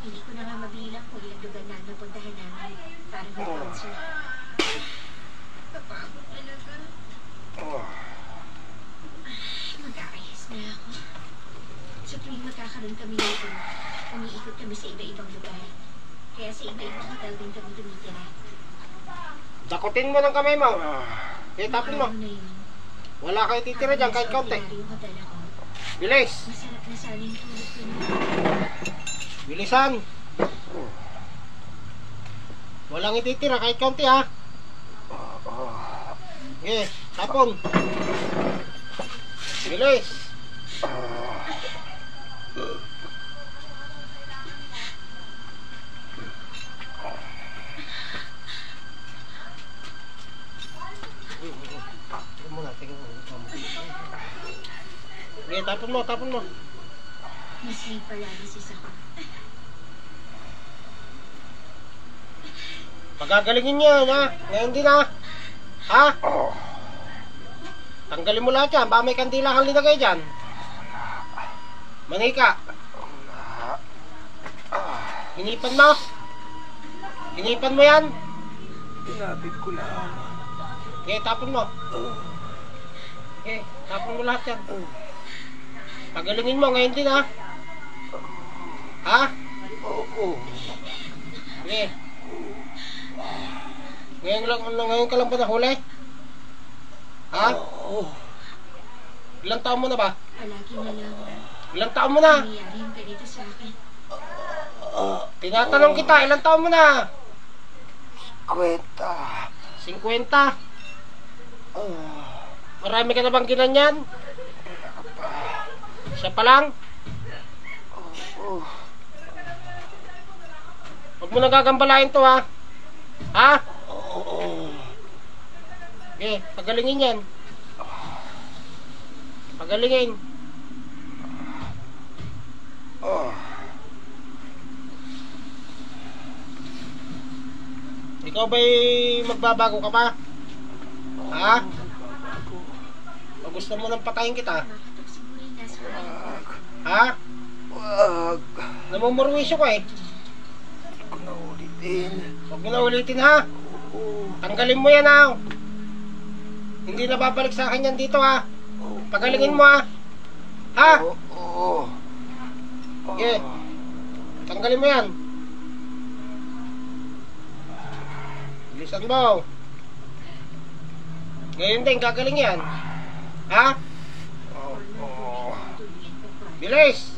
Hindi ko na nga mabilang kung ilang lugar na napuntahan namin. Parang nag-concert. Napagod talaga. Mag-aayos na ako. Sa tuwing magkakaroon kami nito, umiikot kami sa iba-ibang lugar. Kaya sa iba-ibang hotel din kami tumitira. Dakutin mo ng kamay mo. Tapon mo. Araw na yun, Wala kayo titira dyan kahit kaunti. ordinaryong hotel ako. Bilis. Masarap na sana yung tulog ko niya. Bilisan. Walang ititira kahit kaunti ha. Tapon. Bilis. Tapon mo. Nasleep paralysis ako. Pagagalingin niya, ha? Ngayon din, ha? Ha? Tanggalin mo lahat yan. Baka may kandila kang linagay dyan. Manika. Hinipan mo. Hinipan mo yan. Tinapit ko lang. Tapon mo. Tapon mo lahat yan. Pagalingin mo ngayon din, ha? Ha? Oo. Ngayon ka lang ba nahuli? Ha? Oo. Ilang taon mo na ba? Palagi na lang Ilang taon mo na? nangyayari yung ganito sa akin. Tinatanong kita, ilang taon mo na? 50. 50. Marami ka na bang ginanyan? Siya pa lang? Huwag mo na gagambalain to, ha? Ha? Pagalingin yan. Pagalingin. Ikaw ba'y magbabago ka pa? Ha? O gusto mo nang patayin kita? Makatok siguro yung nasa ulit ko. Ha? Wag. Namumurwisyo ko eh. Hindi ko na ulitin. Huwag mo na ulitin, ha? Tanggalin mo yan, ha? Hindi na babalik sa akin yan dito, ha? Pagalingin mo, ha? Ha? Oo. Tanggalin mo yan. Bilisan mo. Ngayon din, gagaling yan. Ha? Oo. Bilis.